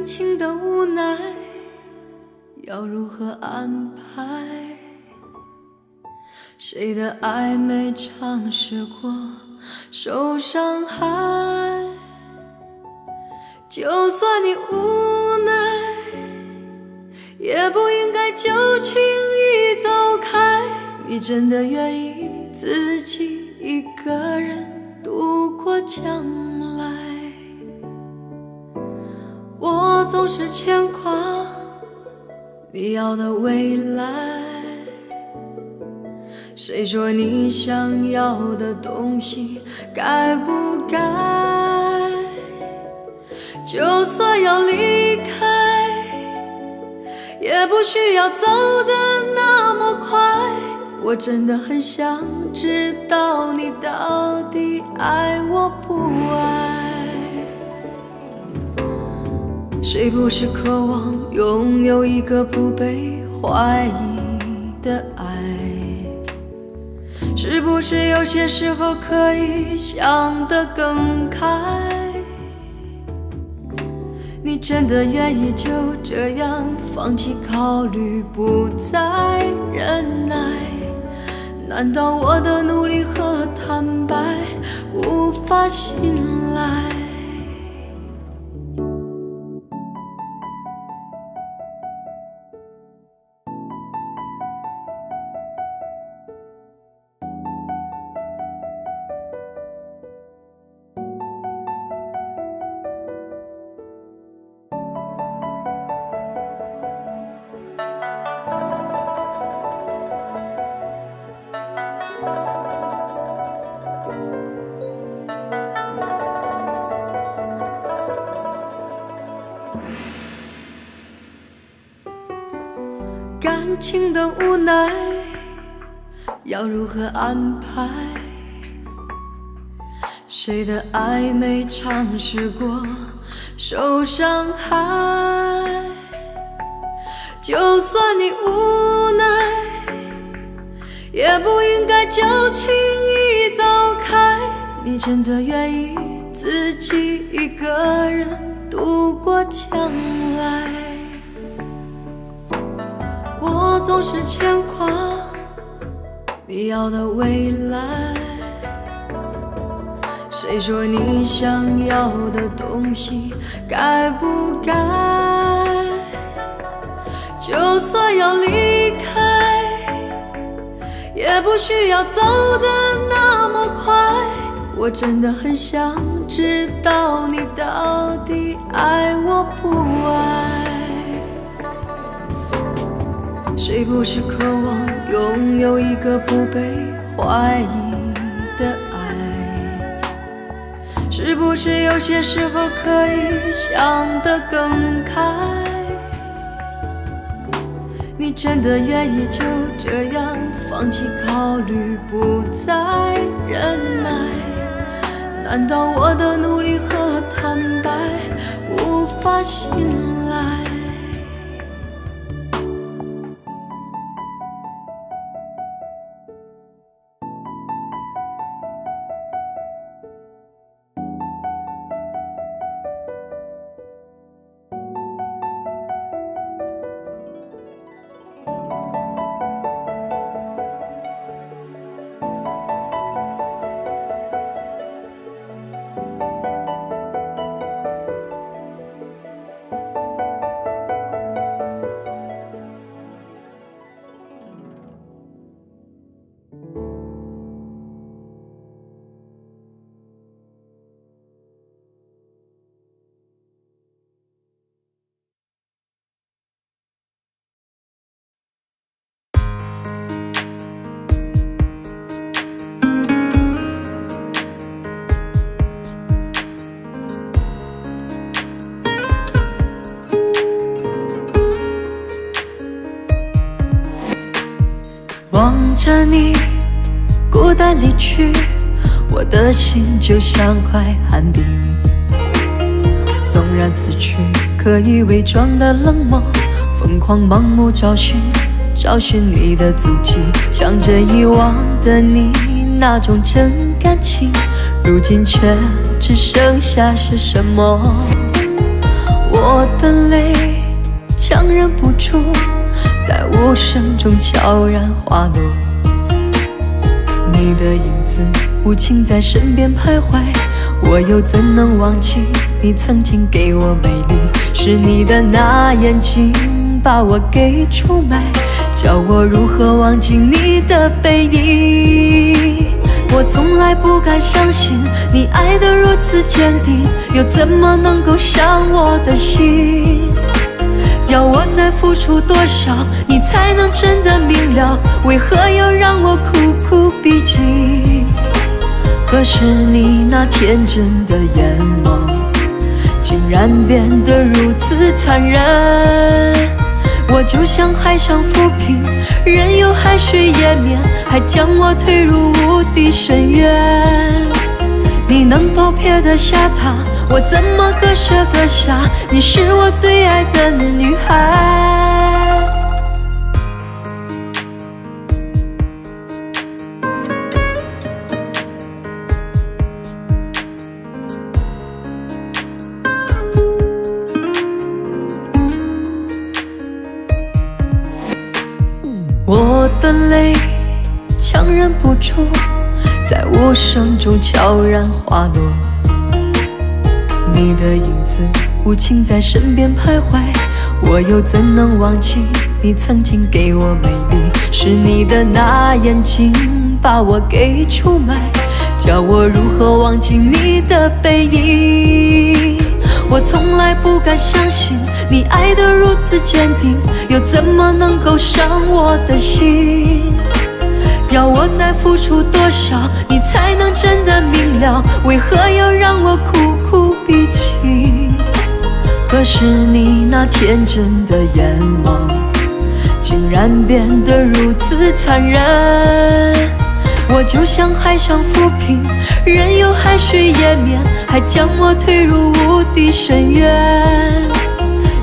感情的无奈要如何安排？谁的爱没尝试过受伤害？就算你无奈，也不应该就轻易走开。你真的愿意自己一个人度过将来？我总是牵挂你要的未来，谁说你想要的东西该不该？就算要离开，也不需要走得那么快。我真的很想知道你到底爱我不爱。谁不是渴望拥有一个不被怀疑的爱？是不是有些时候可以想得更开？你真的愿意就这样放弃考虑，不再忍耐？难道我的努力和坦白无法信赖？感情的无奈要如何安排？谁的爱没尝试过受伤害？就算你无奈，也不应该就轻易走开。你真的愿意自己一个人度过将来？我总是牵挂你要的未来，谁说你想要的东西该不该？就算要离开，也不需要走得那么快。我真的很想知道你到底爱我不爱。谁不是渴望拥有一个不被怀疑的爱？是不是有些时候可以想得更开？你真的愿意就这样放弃考虑，不再忍耐？难道我的努力和坦白无法信赖？望着你孤单离去，我的心就像块寒冰。纵然死去，可以伪装的冷漠，疯狂盲目找寻你的足迹。想着遗忘的你那种真感情，如今却只剩下是什么？我我的泪强忍不住，在无声中悄然滑落。你的影子无情在身边徘徊，我又怎能忘记你曾经给我美丽？是你的那眼睛把我给出卖，叫我如何忘记你的背影？我从来不敢相信你爱得如此坚定，又怎么能够伤我的心？要我再付出多少，你才能真的明了？为何要让我苦苦逼近？可是你那天真的眼眸，竟然变得如此残忍。我就像海上浮萍，任由海水淹没，还将我推入无底深渊。你能否撇得下他？我怎么割舍得下？你是我最爱的女孩。我的泪强忍不住，在无声中悄然滑落。你的影子无情在身边徘徊，我又怎能忘记你曾经给我美丽？是你的那眼睛把我给出卖，叫我如何忘记你的背影？我从来不敢相信你爱得如此坚定，又怎么能够伤我的心？要我再付出多少，你才能真的明了？为何要让我苦苦逼近？可是你那天真的眼眸，竟然变得如此残忍。我就像海上浮萍，任由海水淹没，还将我推入无底深渊。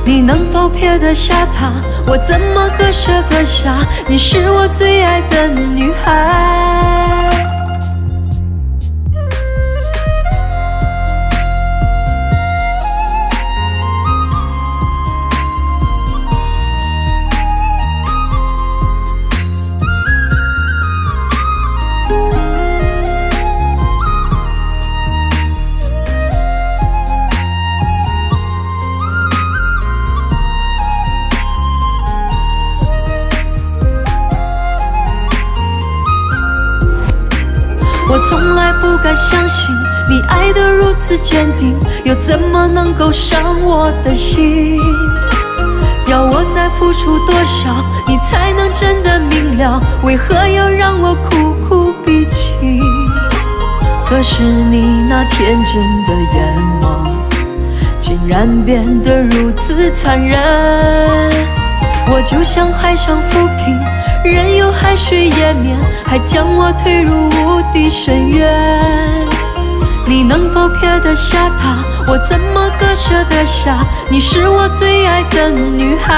你能否撇得下他？我怎么割舍得下？你是我最爱的女孩。我从来不敢相信你爱得如此坚定，又怎么能够伤我的心？要我再付出多少，你才能真的明了？为何要让我苦苦逼近？可是你那天真的眼眸，竟然变得如此残忍。我就像海上浮萍，任由海水淹没，还将我推入无底深渊。你能否撇得下他？我怎么割舍得下？你是我最爱的女孩，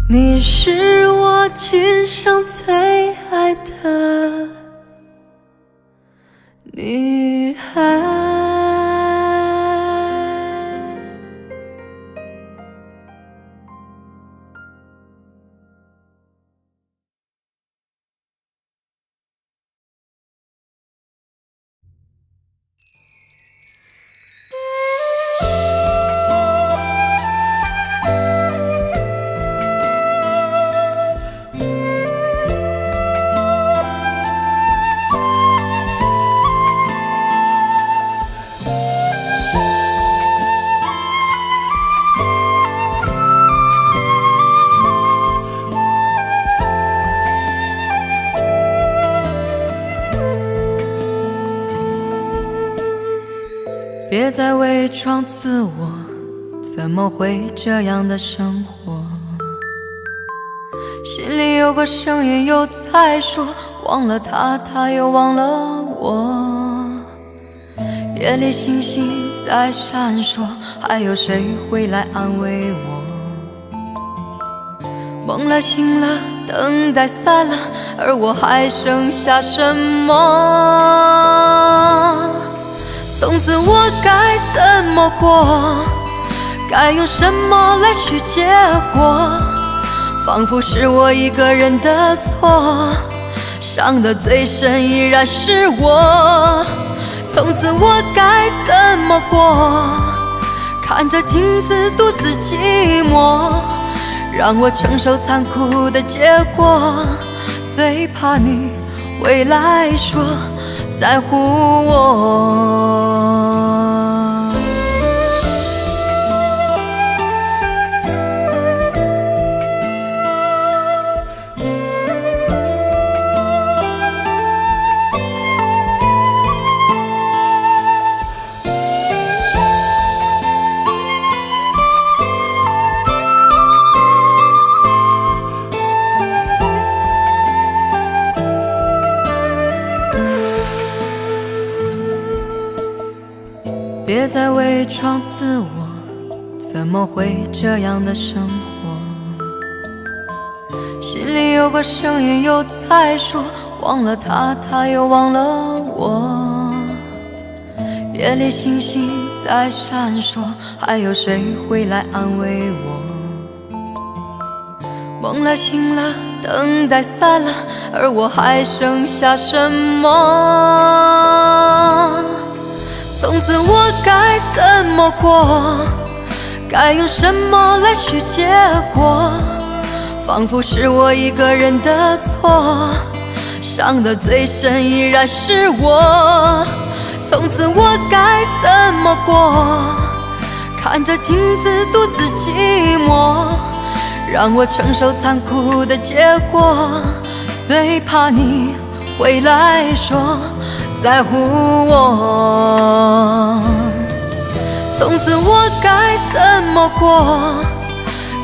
你是我今生最爱的女孩。别再伪装自我，怎么会这样的生活？心里有个声音又在说，忘了他，他又忘了我。夜里星星在闪烁，还有谁会来安慰我？梦了醒了，等待散了，而我还剩下什么？从此我该怎么过？该用什么来去结果？仿佛是我一个人的错，伤得最深依然是我。从此我该怎么过？看着镜子独自寂寞，让我承受残酷的结果。最怕你回来说在乎我。别再伪装自我，怎么会这样的生活？心里有个声音又在说，忘了他，他又忘了我。夜里星星在闪烁，还有谁会来安慰我？梦了醒了，等待散了，而我还剩下什么？从此我该怎么过？该用什么来去结果？仿佛是我一个人的错，伤得最深依然是我。从此我该怎么过？看着镜子独自寂寞，让我承受残酷的结果。最怕你回来说在乎我。从此我该怎么过？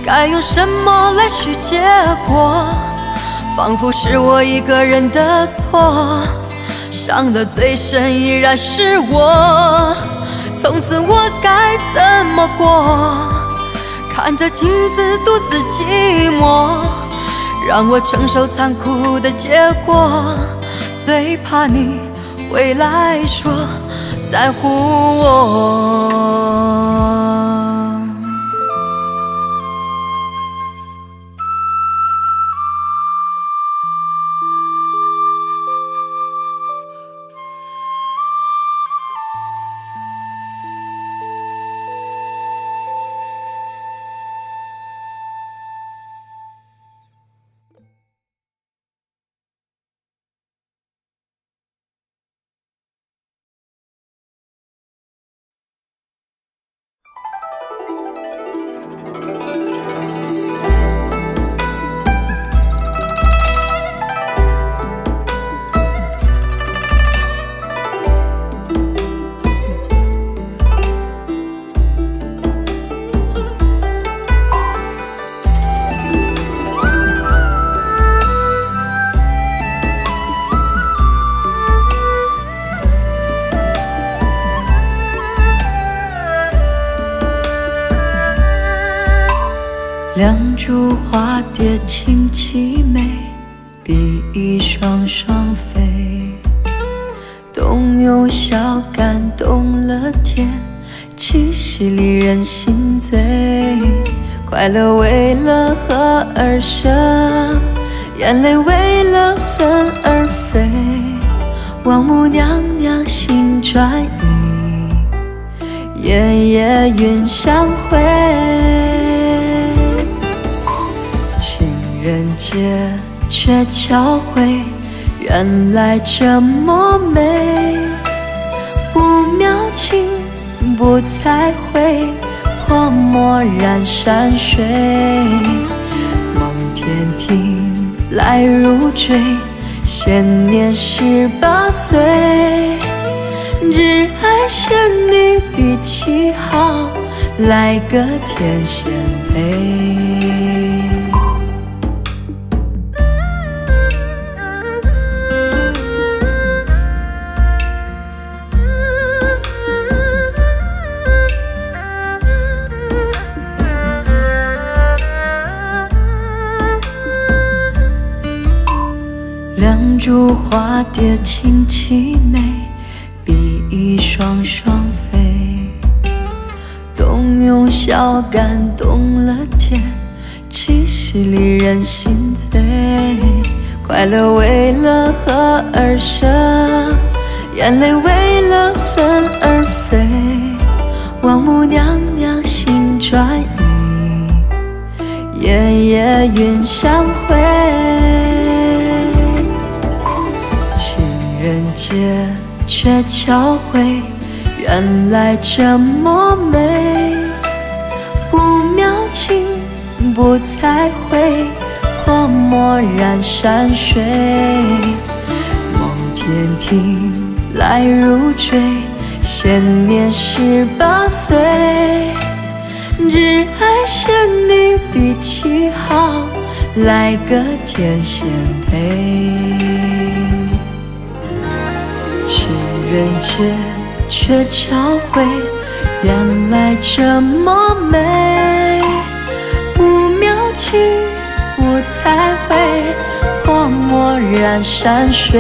该用什么来去结果？仿佛是我一个人的错，伤得最深依然是我。从此我该怎么过？看着镜子独自寂寞，让我承受残酷的结果。最怕你回来说在乎我。两株花蝶轻凄美，比翼双双飞。冬有笑感动了天，七夕里人心醉。快乐为了合而生，眼泪为了分而飞。王母娘娘心转意，夜夜云相会。人间却交汇，原来这么美。不描情，不彩绘，泼墨染山水。梦天庭来如追，现年18岁。只爱仙女比旗号，来个天仙配。两株花蝶轻凄美，比一双双飞，动用笑感动了天，气势里人心醉。快乐为了合而生，眼泪为了分而飞。王母娘娘心转意，夜夜云相会。情人节却巧会，原来这么美。不描情，不彩绘，泼墨染山水。梦天庭来如追，现年18岁。挚爱仙女的旗号，来个天仙配。情人节却巧会，原来这么美。不描情，不彩绘，泼墨染山水。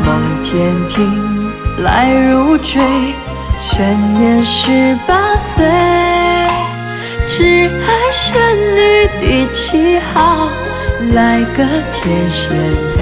梦天庭来如追，现年18岁。挚爱仙女的旗号，来个天仙配。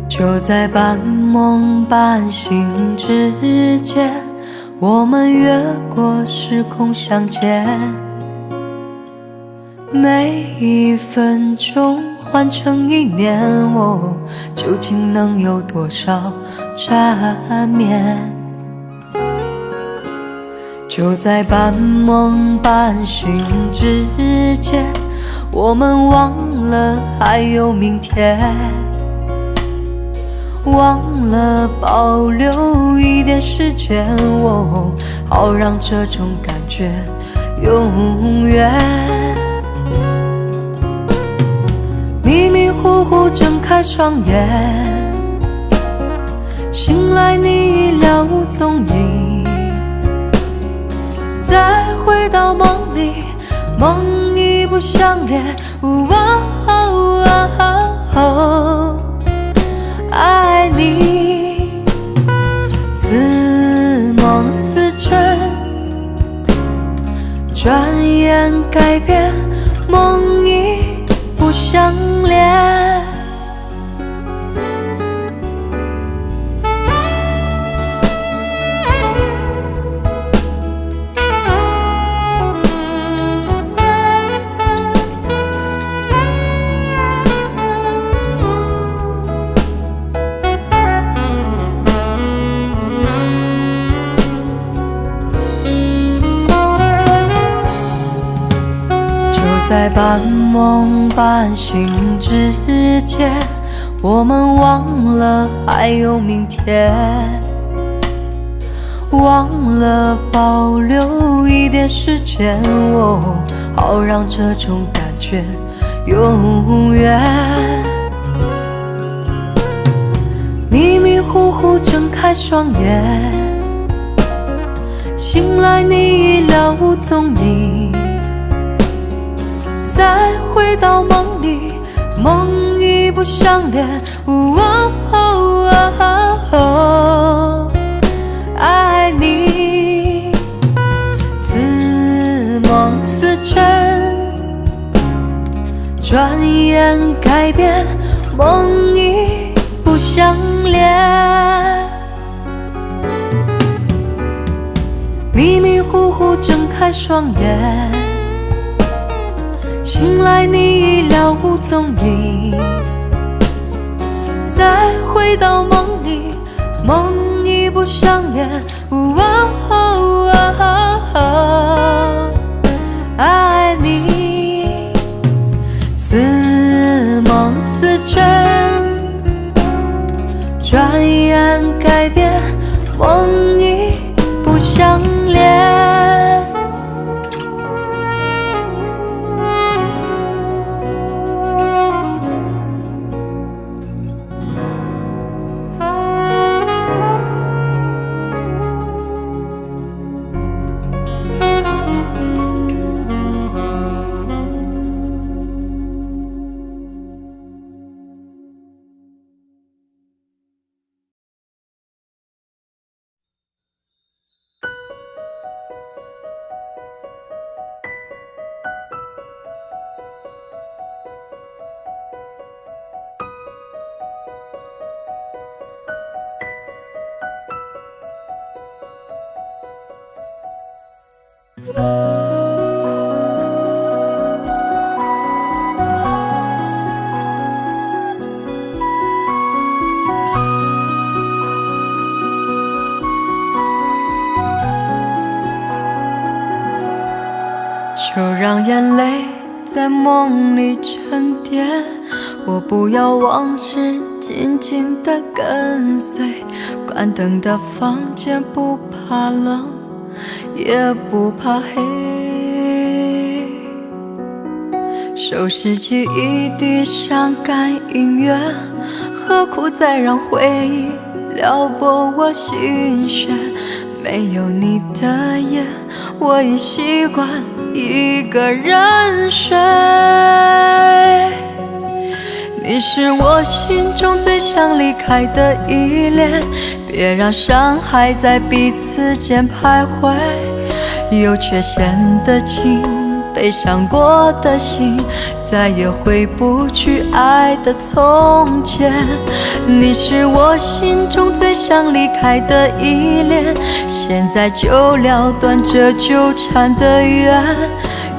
就在半梦半醒之间，我们越过时空相见。每一分钟换成1年，究竟能有多少缠绵？就在半梦半醒之间，我们忘了还有明天。忘了保留一点时间，好让这种感觉永远。迷迷糊糊睁开双眼，醒来你已了无踪影。再回到梦里，梦已不相连。爱你似梦似真，转眼改变，梦已不相连。在半梦半醒之间，我们忘了还有明天。忘了保留一点时间，好让这种感觉永远。迷迷糊糊睁开双眼，醒来你已了无踪影。再回到梦里，梦已不相连。爱你似梦似真，转眼改变，梦已不相连。迷迷糊糊睁开双眼，醒来你已了无踪影。再回到梦里，梦已不相连。爱你，似梦似真，转眼改变，梦已不相连。就让眼泪在梦里沉淀，我不要往事紧紧地跟随。关灯的房间，不怕冷，也不怕黑。收拾起一地伤感音乐，何苦再让回忆撩拨我心弦？没有你的夜，我已习惯一个人睡。你是我心中最想离开的依恋，别让伤害在彼此间徘徊。有缺陷的情，悲伤过的心，再也回不去爱的从前。你是我心中最想离开的依恋，现在就了断这纠缠的缘。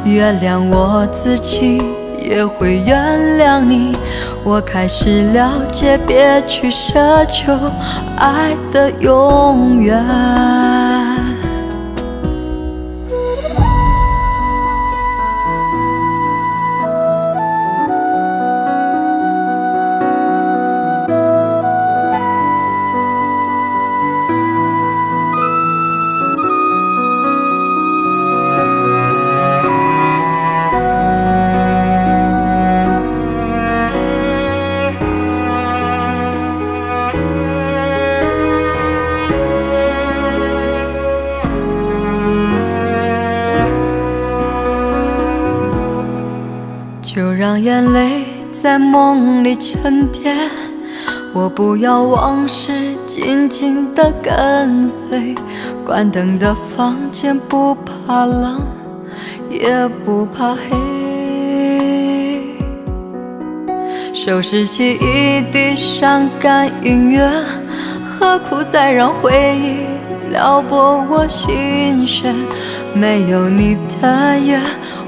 原谅我自己，也会原谅你。我开始了解，别去奢求爱的永远。就让眼泪在梦里沉淀，我不要往事紧紧地跟随。关灯的房间，不怕冷，也不怕黑。收拾起一地伤感音乐，何苦再让回忆撩拨我心弦？没有你的夜，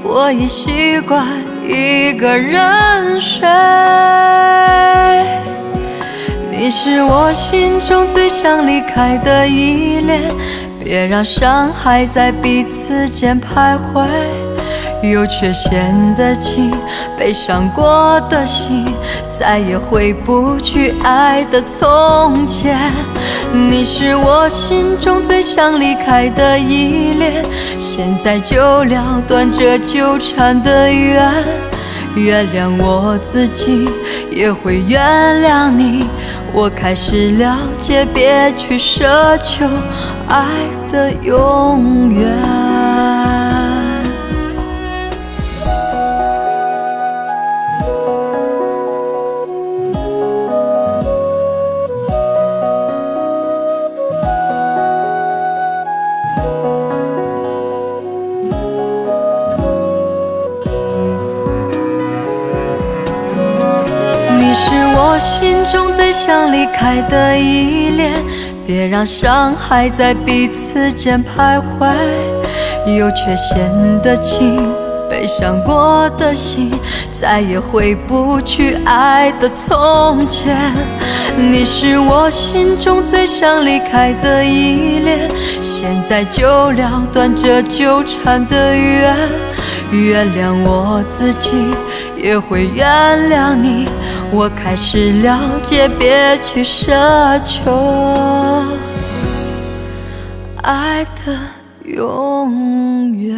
我已习惯一个人睡。你是我心中最想离开的依恋，别让伤害在彼此间徘徊。有缺陷的情，悲伤过的心，再也回不去爱的从前。你是我心中最想离开的依恋，现在就了断这纠缠的缘。原谅我自己，也会原谅你。我开始了解，别去奢求爱的永远。你是我心中最想离开的依恋，别让伤害在彼此间徘徊。有缺陷的情，悲伤过的心，再也回不去爱的从前。你是我心中最想离开的依恋，现在就了断这纠缠的缘。原谅我自己，也会原谅你。我开始了解，别去奢求爱的永远。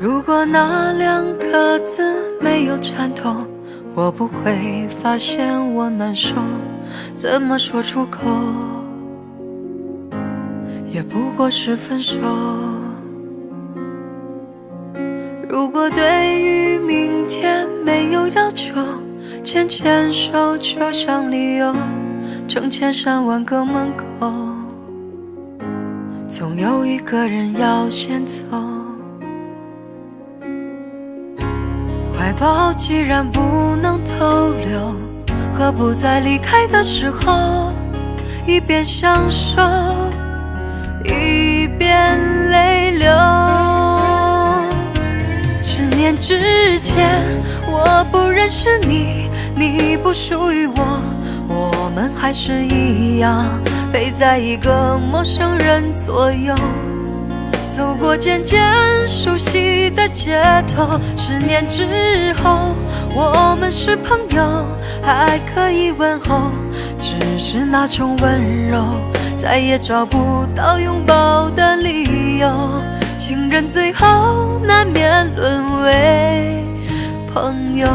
如果那2个字没有缠透，我不会发现我难受，怎么说出口，也不过是分手。如果对于明天没有要求，牵牵手就像理由，成千上万个门口，总有一个人要先走。怀抱既然不能逗留，何不在离开的时候，一边享受，一边泪流。10年之前，我不认识你，你不属于我，我们还是一样陪在一个陌生人左右，走过渐渐熟悉的街头。10年之后，我们是朋友，还可以问候，只是那种温柔再也找不到拥抱的理由。情人最后难免沦为朋友。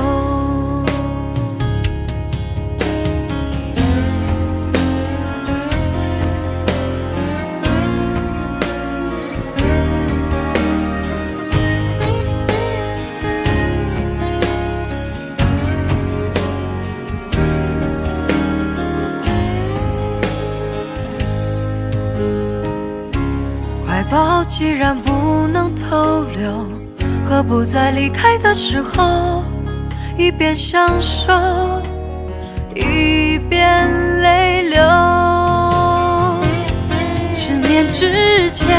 怀抱既然不能逗留，何不在离开的时候，一边享受，一边泪流。10年之前，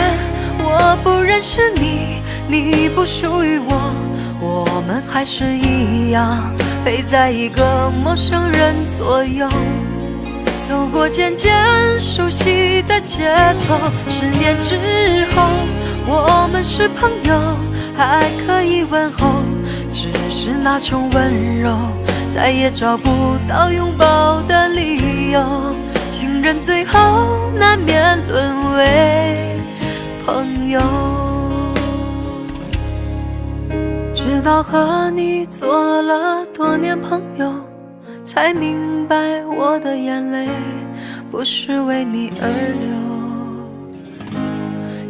我不认识你，你不属于我，我们还是一样陪在一个陌生人左右，走过渐渐熟悉的街头。10年之后，我们是朋友，还可以问候，只是那种温柔再也找不到拥抱的理由。情人最后难免沦为朋友，直到和你做了多年朋友，才明白我的眼泪不是为你而流，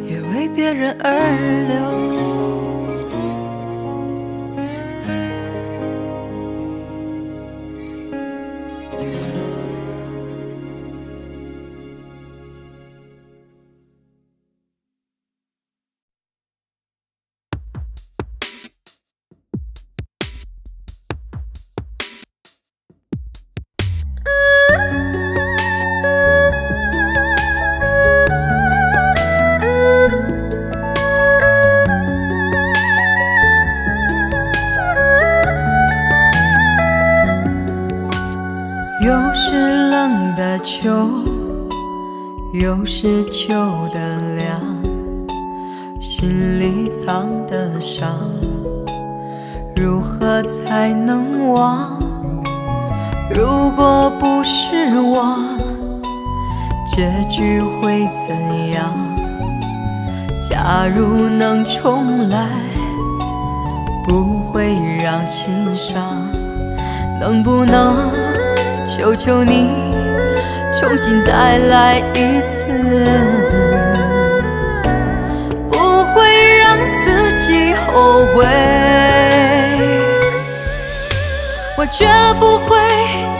也为别人而流。又是冷的秋，又是秋的凉，心里藏的伤，如何才能忘？如果不是我，结局会怎样？假如能重来，不会让心伤。能不能求求你重新再来一次？不会让自己后悔，我绝不会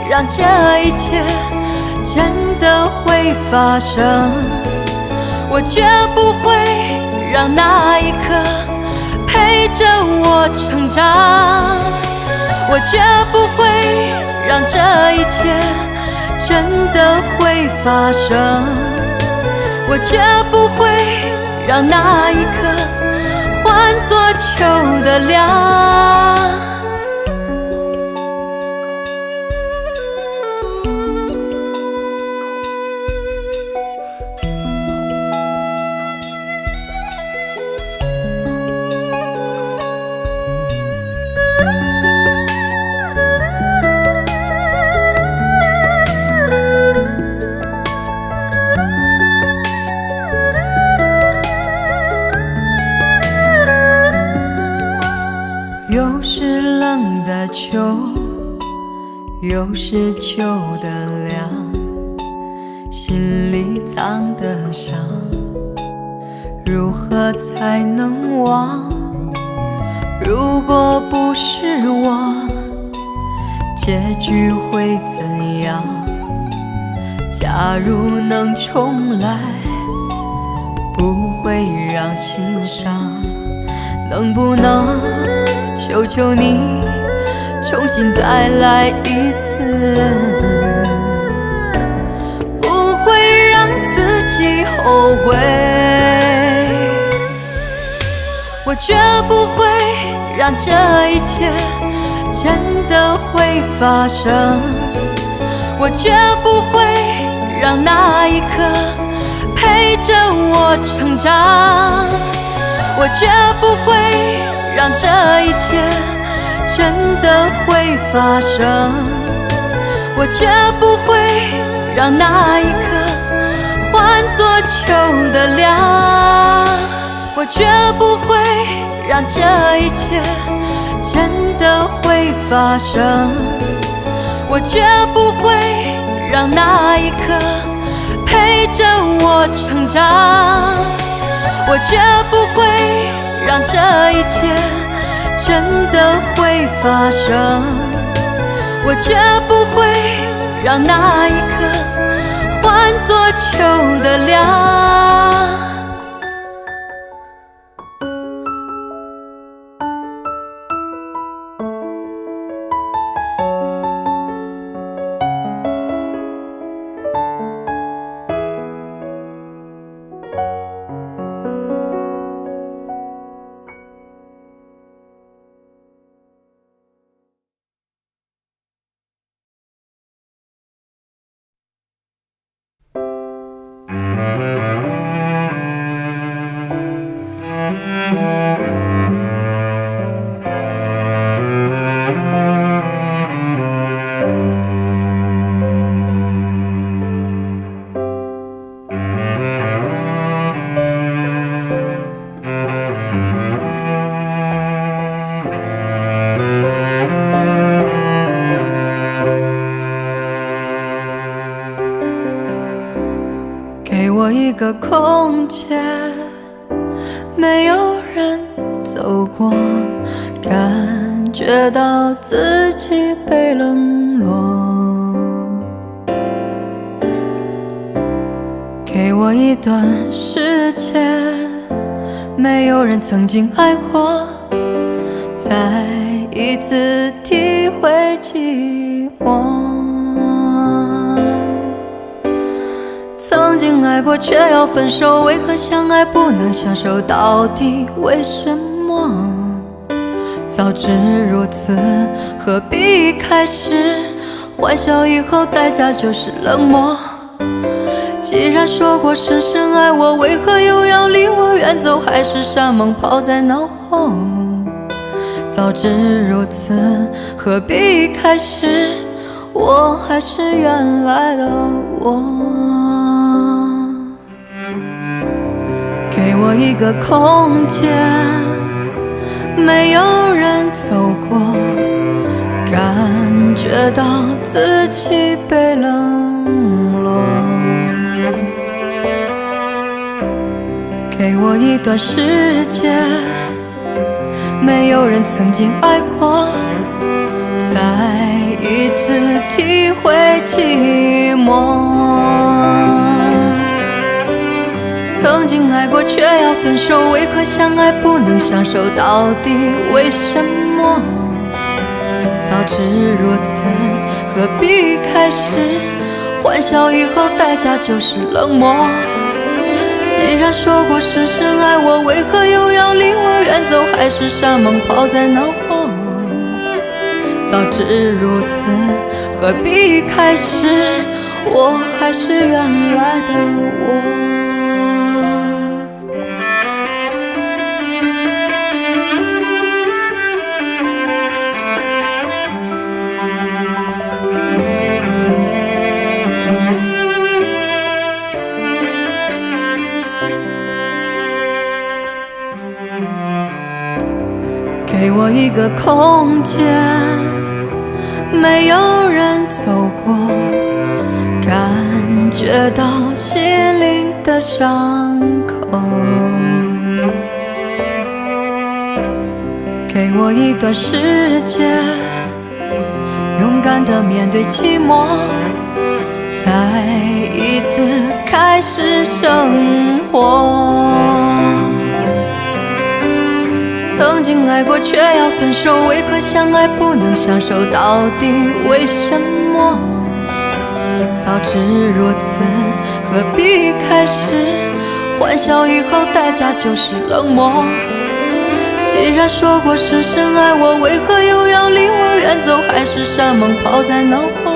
让这一切真的会发生，我绝不会让那一刻陪着我成长，我绝不会让这一切真的会发生，我绝不会让那一刻换作秋的凉。又是冷的秋，又是秋的凉，心里藏的伤，如何才能忘？如果不是我，结局会怎样？假如能重来，不会让心伤。能不能求求你重新再来一次？不会让自己后悔，我绝不会让这一切真的会发生，我绝不会让那一刻陪着我成长，我绝不会让这一切真的会发生，我绝不会让那一刻换作秋的凉，我绝不会让这一切真的会发生，我绝不会让那一刻陪着我成长，我绝不会让这一切真的会发生，我绝不会让那一刻换作秋的凉。给我一个空间，没有人走过，感觉到自己被冷落。给我一段时间，没有人曾经爱过，再一次体会寂寞。曾经爱过却要分手，为何相爱不能相守？到底为什么？早知如此，何必开始？欢笑以后代价就是冷漠。既然说过深深爱我，为何又要离我远走？还是山盟抛在脑后。早知如此，何必开始？我还是原来的我。给我一个空间，没有人走过，感觉到自己被冷落。给我一段时间，没有人曾经爱过，再一次体会寂寞。曾经爱过却要分手，为何相爱不能相守？到底为什么？早知如此，何必开始？欢笑以后代价就是冷漠。既然说过深深爱我，为何又要离我远走？还是山盟抛在脑后？早知如此，何必开始？我还是原来的我。给我一个空间，没有人走过，感觉到心灵的伤口。给我一段时间，勇敢地面对寂寞，再一次开始生活。曾经爱过却要分手，为何相爱不能相守？到底为什么？早知如此，何必开始？欢笑以后代价就是冷漠。既然说过深深爱我，为何又要离我远走？还是山盟抛在脑后？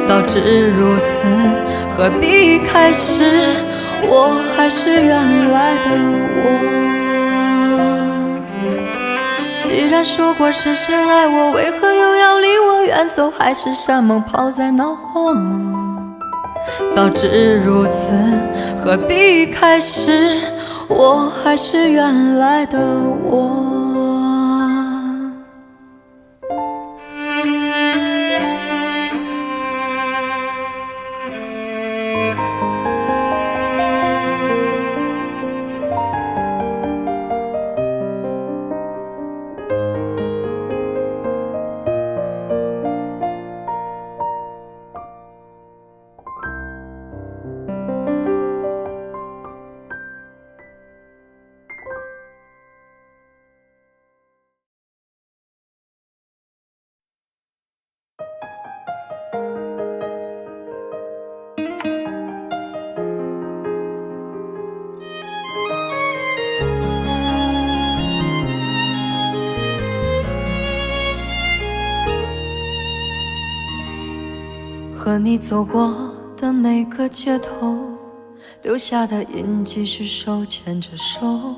早知如此，何必开始？我还是原来的我。既然说过深深爱我，为何又要离我远走？还是山盟抛在脑后？早知如此，何必开始？我还是原来的我。和你走过的每个街头，留下的印记是手牵着手。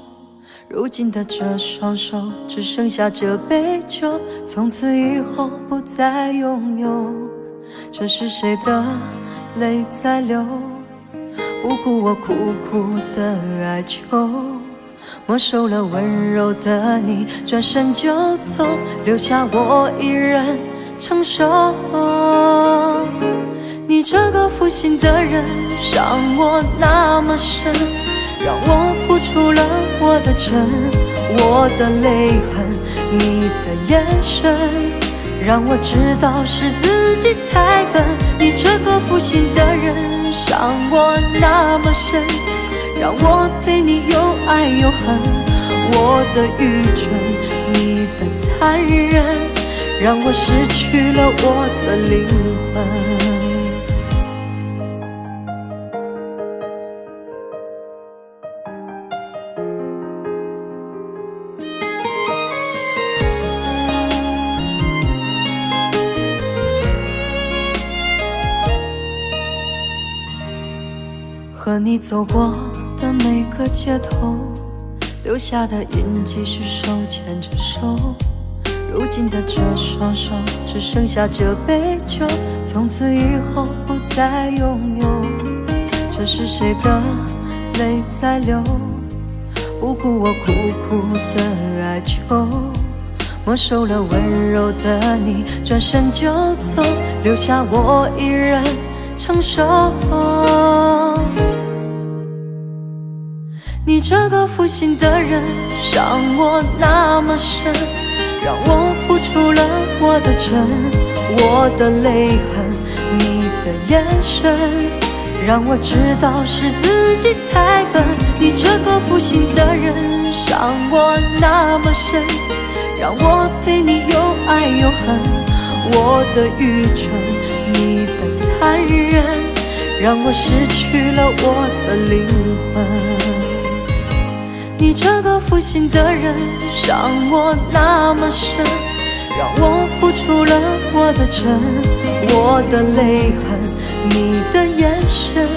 如今的这双手，只剩下这杯酒，从此以后不再拥有。这是谁的泪在流？不顾我苦苦的哀求，没收了温柔的你，转身就走，留下我一人承受。你这个负心的人，伤我那么深，让我付出了我的真，我的泪痕，你的眼神，让我知道是自己太笨。你这个负心的人，伤我那么深，让我对你又爱又恨，我的愚蠢，你的残忍，让我失去了我的灵魂。和你走过的每个街头，留下的印记是手牵着手。如今的这双手只剩下这杯酒，从此以后不再拥有。这是谁的泪在流，不顾我苦苦的哀求，没收了温柔的你，转身就走，留下我一人承受。你这个负心的人，伤我那么深，让我付出了我的真，我的泪痕，你的眼神，让我知道是自己太笨。你这个负心的人，伤我那么深，让我对你又爱又恨，我的愚蠢，你的残忍，让我失去了我的灵魂。你这个负心的人，伤我那么深，让我付出了我的真，我的泪痕，你的眼神，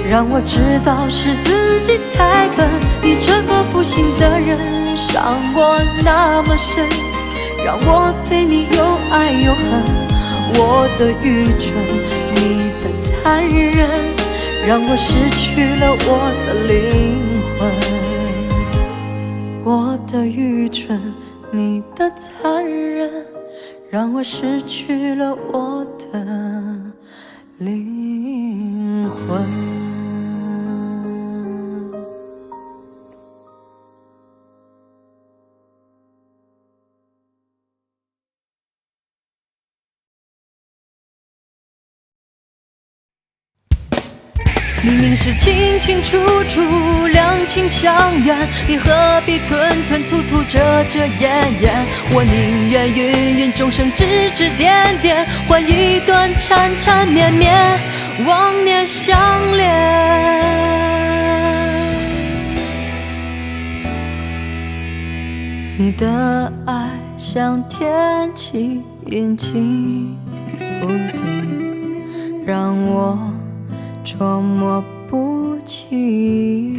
让我知道是自己太笨。你这个负心的人，伤我那么深，让我对你又爱又恨，我的愚蠢，你的残忍，让我失去了我的灵魂。我的愚蠢，你的残忍，让我失去了我的灵魂。明明是清清楚楚，两情相悦，你何必吞吞吐吐，遮遮掩掩？我宁愿芸芸众生，指指点点，换一段缠缠绵绵，忘年相恋。你的爱像天气阴晴不定，让我捉摸不清。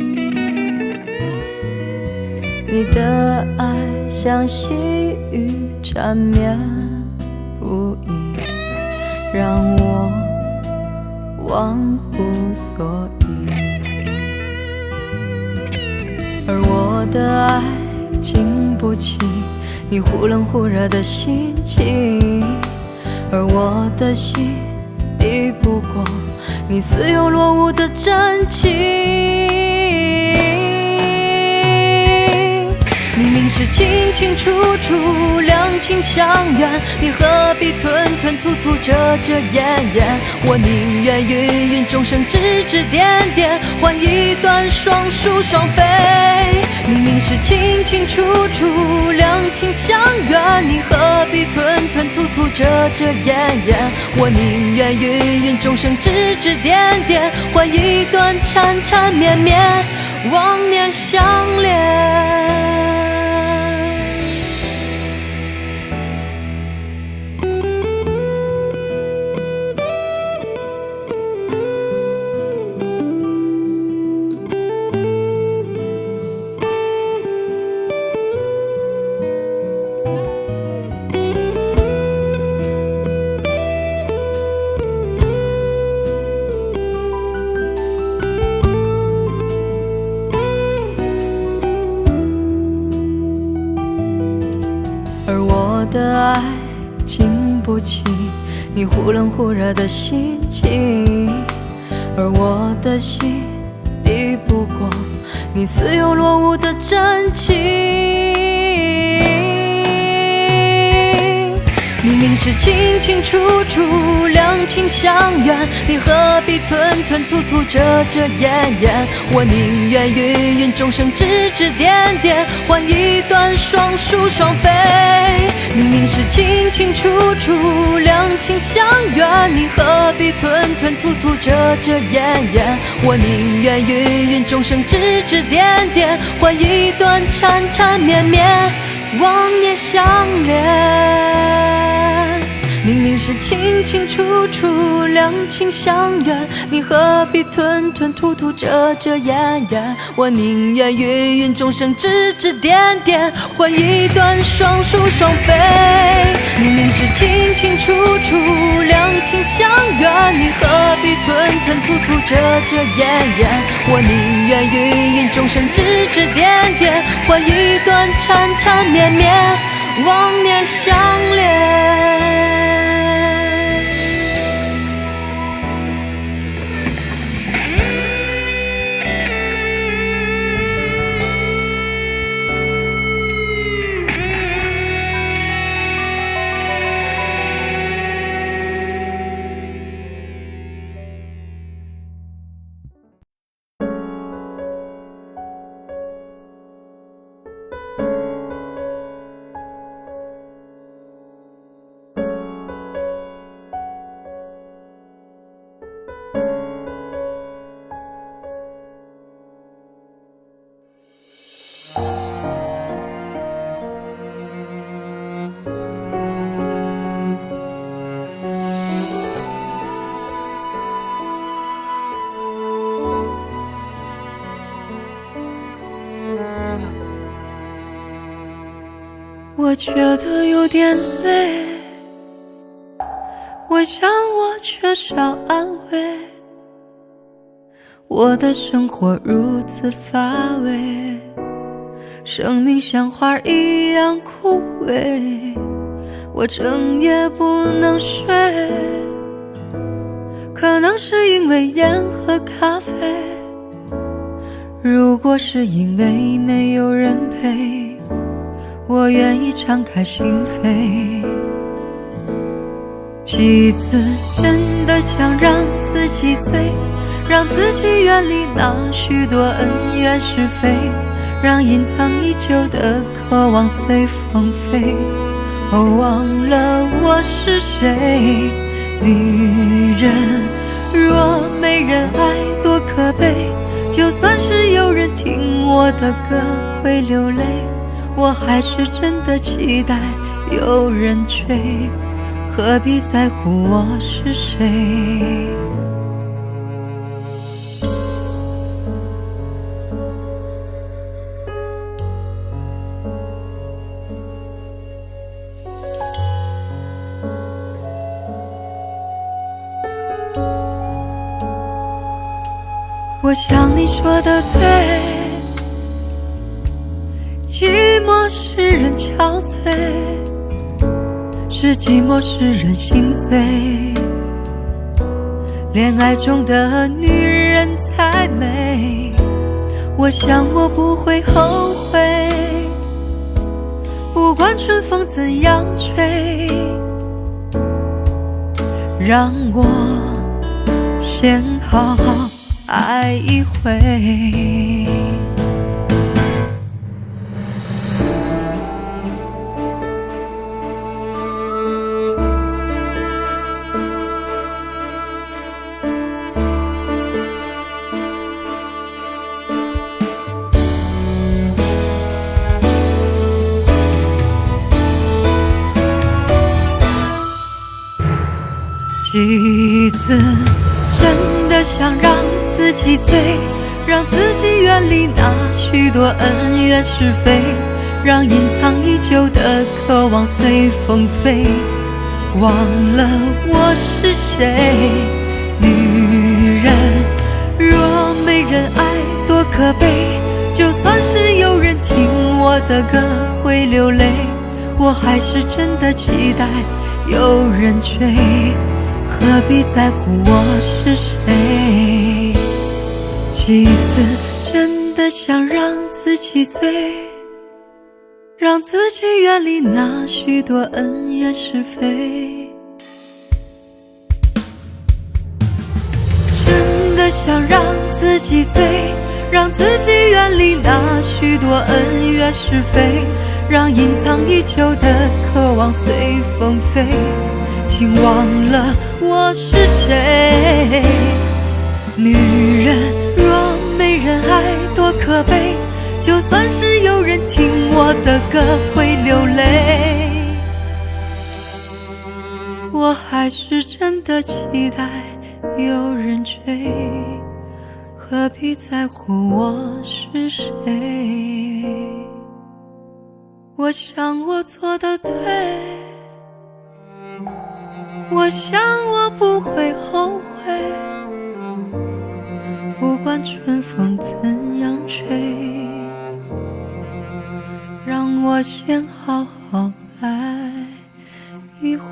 你的爱像细雨缠绵不已，让我忘乎所以。而我的爱经不起你忽冷忽热的心情，而我的心抵不过你似有若无的真情。明明是清清楚楚，两情相悦，你何必吞吞吐吐，遮遮掩掩？我宁愿芸芸众生，指指点点，换一段双宿双飞。明明是清清楚楚，两情相悦，你何必吞吞吐吐，遮遮掩掩？我宁愿芸芸众生，指指点点，换一段缠缠绵绵，忘年相恋。我的爱经不起你忽冷忽热的心情，而我的心抵不过你似有若无的真情。明明是清清楚楚，两情相悦，你何必吞吞吐吐，遮遮掩掩？我宁愿芸芸众生，指指点点，换一段双宿双飞。明明是清清楚楚，两情相悦，你何必吞吞吐吐，遮遮掩掩？我宁愿芸芸众生，指指点点，换一段缠缠绵绵，忘年相恋。明明是清清楚楚两情相悦，你何必吞吞吐吐遮遮掩掩？我宁愿芸芸众生指指点点，换一段双宿双飞。明明是清清楚楚两情相悦，你何必吞吞吐吐遮遮掩掩？我宁愿芸芸众生指指点点，换一段缠缠绵绵忘年相恋。我觉得有点累，我想我缺少安慰，我的生活如此乏味，生命像花一样枯萎，我整夜不能睡，可能是因为烟和咖啡，如果是因为没有人陪，我愿意敞开心扉。几次真的想让自己醉，让自己远离那许多恩怨是非，让隐藏已久的渴望随风飞。忘了我是谁，女人若没人爱多可悲，就算是有人听我的歌会流泪，我还是真的期待有人追，何必在乎我是谁？我想你说的对，寂寞使人憔悴，是寂寞使人心碎，恋爱中的女人才美，我想我不会后悔，不管春风怎样吹，让我先好好爱一回。几次真的想让自己醉，让自己远离那许多恩怨是非，让隐藏已久的渴望随风飞。忘了我是谁，女人若没人爱多可悲，就算是有人听我的歌会流泪，我还是真的期待有人追，何必在乎我是谁？几次真的想让自己醉，让自己远离那许多恩怨是非，真的想让自己醉，让自己远离那许多恩怨是非，让隐藏已久的渴望随风飞。请忘了我是谁，女人若没人爱多可悲，就算是有人听我的歌会流泪，我还是真的期待有人追，何必在乎我是谁？我想我做得对，我想我不会后悔，不管春风怎样吹，让我先好好爱一回。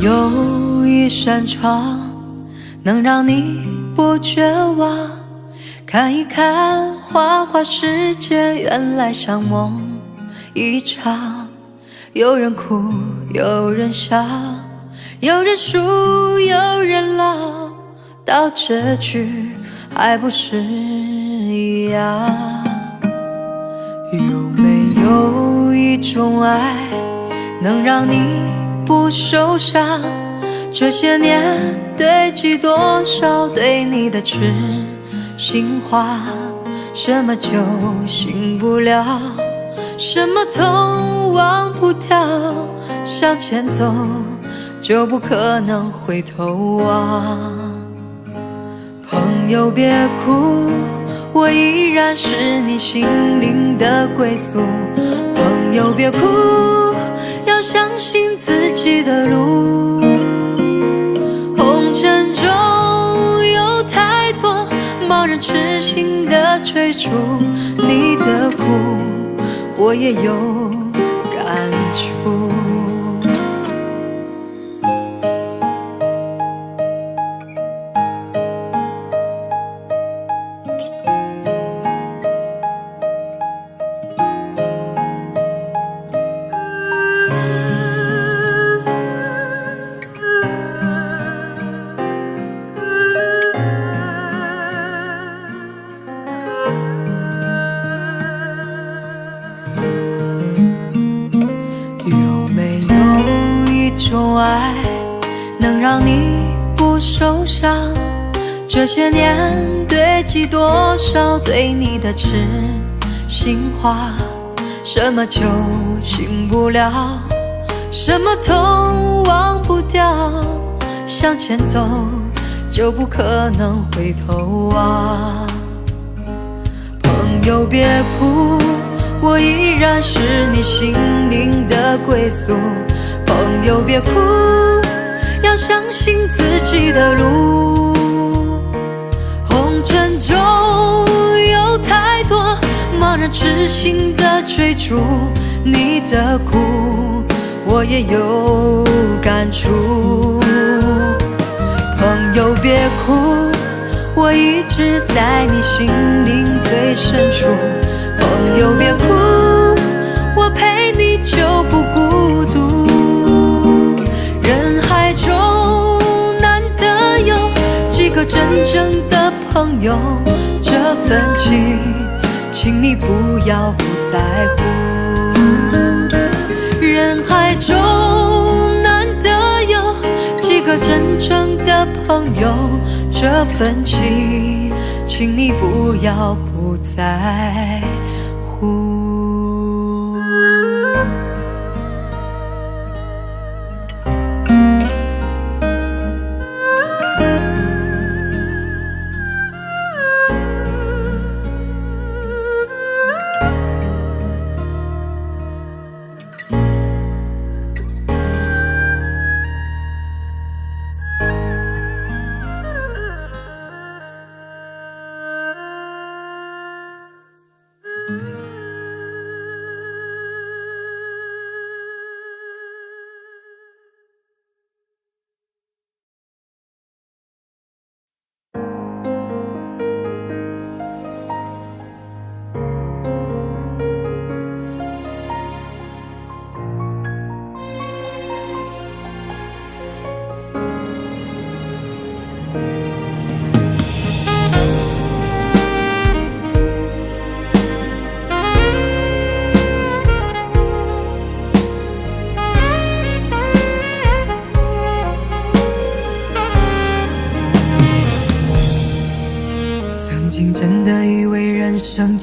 有一扇窗能让你不绝望，看一看花花世界，原来像梦一场。有人哭，有人笑，有人输，有人老，到结局还不是一样。有没有一种爱能让你不受伤？这些年堆积多少对你的痴心话？什么酒醒不了，什么痛忘不掉，向前走就不可能回头望。朋友别哭，我依然是你心灵的归宿。朋友别哭，要相信自己的路。红尘中有太多盲人痴心的追逐，你的苦我也有感触。爱能让你不受伤，这些年堆积多少对你的痴心话？什么酒醒不了，什么痛忘不掉，向前走就不可能回头望。朋友别哭，我依然是你心灵的归宿。朋友别哭，要相信自己的路。红尘中有太多盲人痴心的追逐，你的苦我也有感触。朋友别哭，我一直在你心灵最深处。朋友别哭，我陪你就不孤独。人海中难得有几个真正的朋友，这份情，请你不要不在乎。人海中难得有几个真正的朋友，这份情，请你不要不在乎。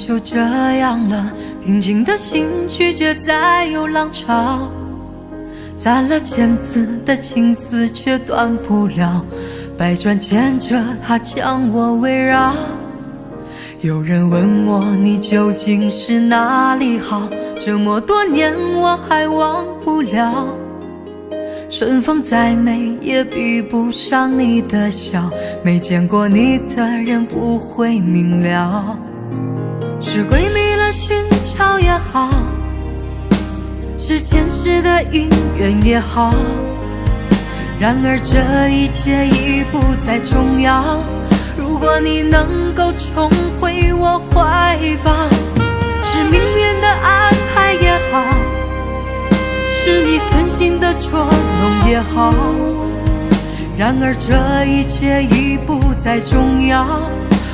就这样了，平静的心拒绝再有浪潮，攒了千次的情丝却断不了，百转千折它将我围绕。有人问我你究竟是哪里好，这么多年我还忘不了。春风再美也比不上你的笑，没见过你的人不会明了。是鬼迷了心窍也好，是前世的姻缘也好，然而这一切已不再重要。如果你能够重回我怀抱，是命运的安排也好，是你存心的捉弄也好，然而这一切已不再重要。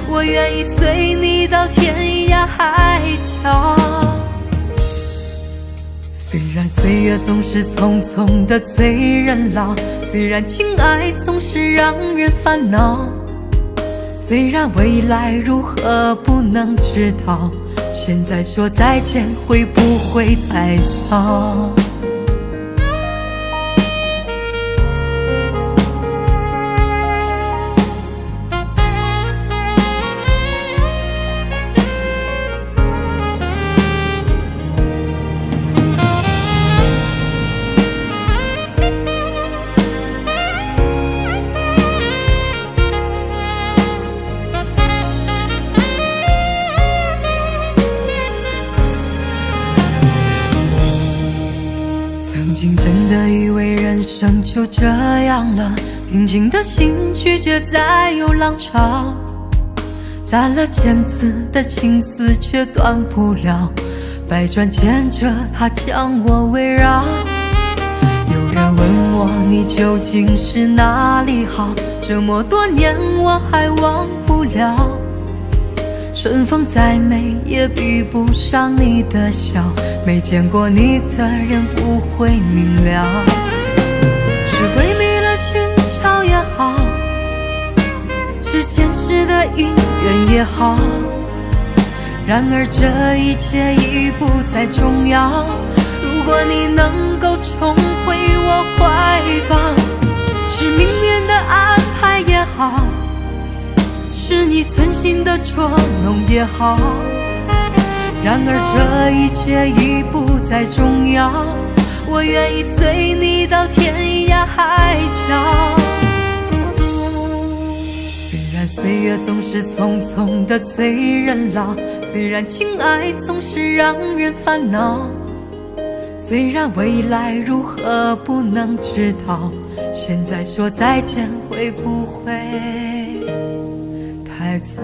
我愿意随你到天涯海角。虽然岁月总是匆匆的催人老，虽然情爱总是让人烦恼，虽然未来如何不能知道，现在说再见会不会太早？曾经真的以为人生就这样了，平静的心拒绝再有浪潮，攒了千次的情丝却断不了，百转千折它将我围绕。有人问我你究竟是哪里好，这么多年我还忘不了。春风再美也比不上你的笑，没见过你的人不会明了。是鬼迷了心窍也好，是前世的姻缘也好，然而这一切已不再重要。如果你能够重回我怀抱，是命运的安排也好，是你存心的捉弄也好，然而这一切已不再重要。我愿意随你到天涯海角。虽然岁月总是匆匆的催人老，虽然情爱总是让人烦恼，虽然未来如何不能知道，现在说再见会不会太早？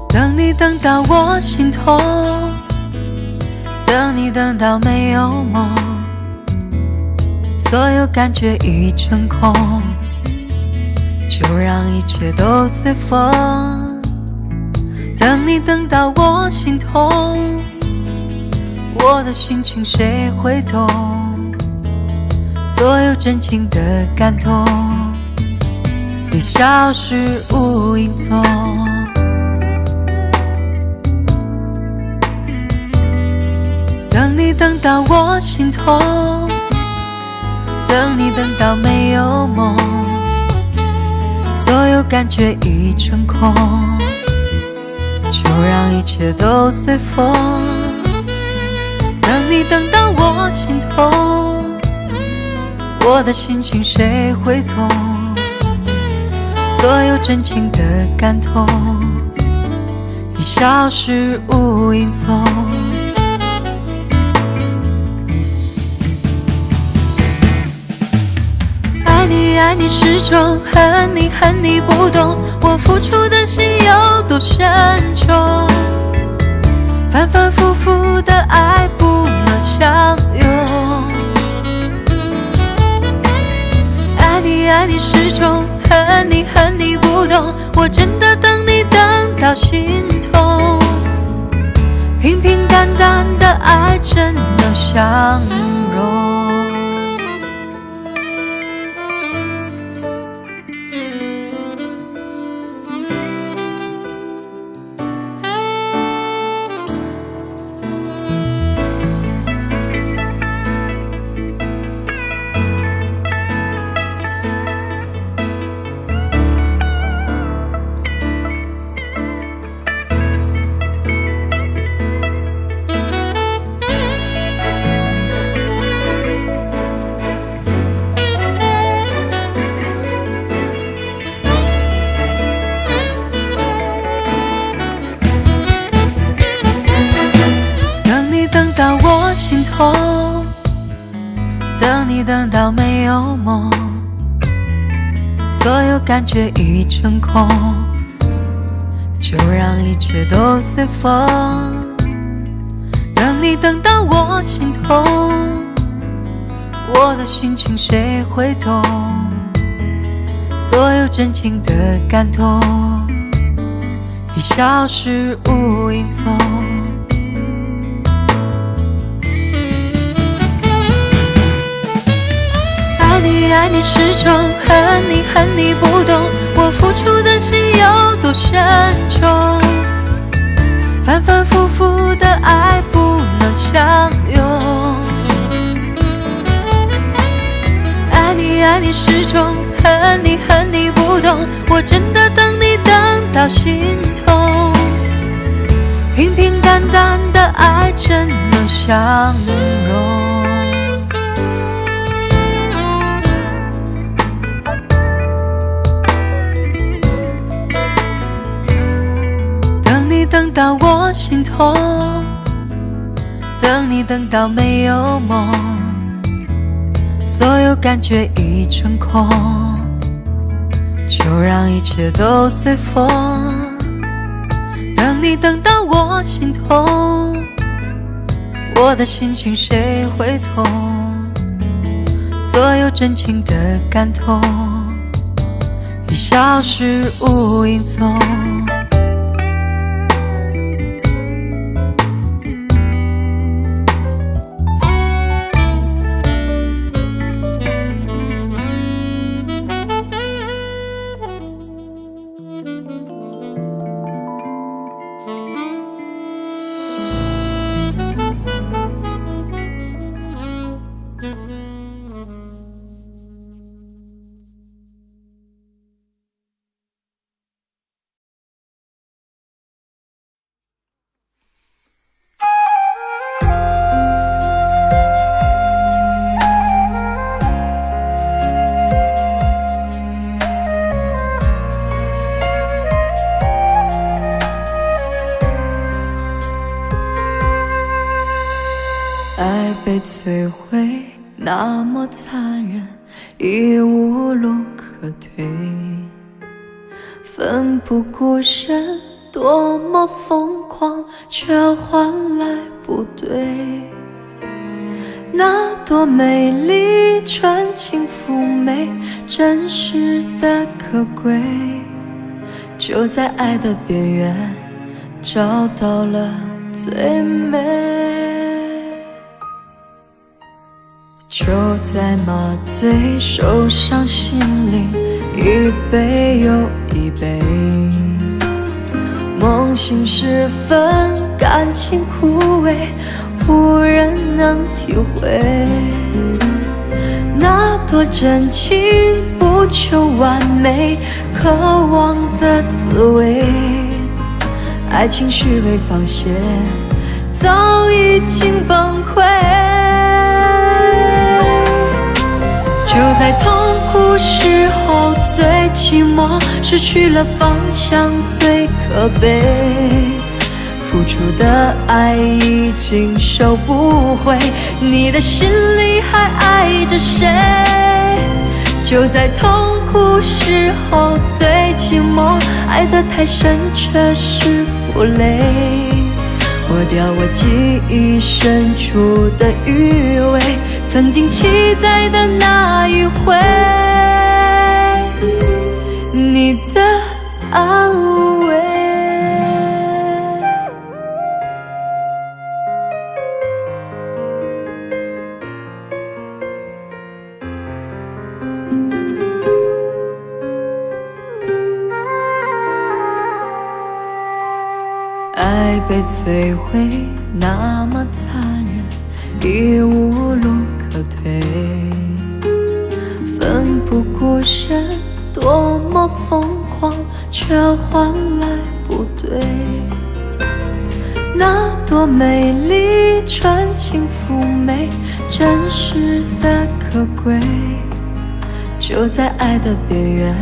等你等到我心痛，等你等到没有梦，所有感觉已成空，就让一切都随风。等你等到我心痛，我的心情谁会懂？所有真情的感动已消失无影踪。等你等到我心痛，等你等到没有梦，所有感觉已成空，就让一切都随风。等你等到我心痛，我的心情谁会懂？所有真情的感动已已消失无影踪。爱你爱你始终，恨你恨你不懂，我付出的心有多深重，反反复复的爱不能相拥。爱你爱你始终，恨你恨你不懂，我真的等你等到心痛，平平淡淡的爱怎能相容？等到我心痛，等你等到没有梦，所有感觉已成空，就让一切都随风。等你等到我心痛，我的心情谁会懂？所有真情的感动已消失无影踪。爱你爱你始终，恨你恨你不懂，我付出的心有多深重，反反复复的爱不能相拥。爱你爱你始终，恨你恨你不懂，我真的等你等到心痛，平平淡淡的爱怎能相容？等到我心痛，等你等到没有梦，所有感觉已成空，就让一切都随风。等你等到我心痛，我的心情谁会懂？所有真情的感动已消失无影踪。爱被摧毁，那么残忍，已无路可退。奋不顾身，多么疯狂，却换来不对。那多美丽，纯情妩媚，真实的可贵，就在爱的边缘找到了最美。就在麻醉，受伤心灵一杯又一杯，梦醒时分，感情枯萎，无人能体会。那多真情，不求完美，渴望的滋味，爱情虚伪放线，早已经崩溃。就在痛苦时候最寂寞，失去了方向最可悲。付出的爱已经收不回，你的心里还爱着谁？就在痛苦时候最寂寞，爱得太深却是负累，抹掉我记忆深处的余味，曾经期待的那一回，你的安慰。爱被摧毁那么残忍，已无路可退，奋不顾身，多么疯狂，却换来不对。那多美丽，纯情妩媚，真实的可贵，就在爱的边缘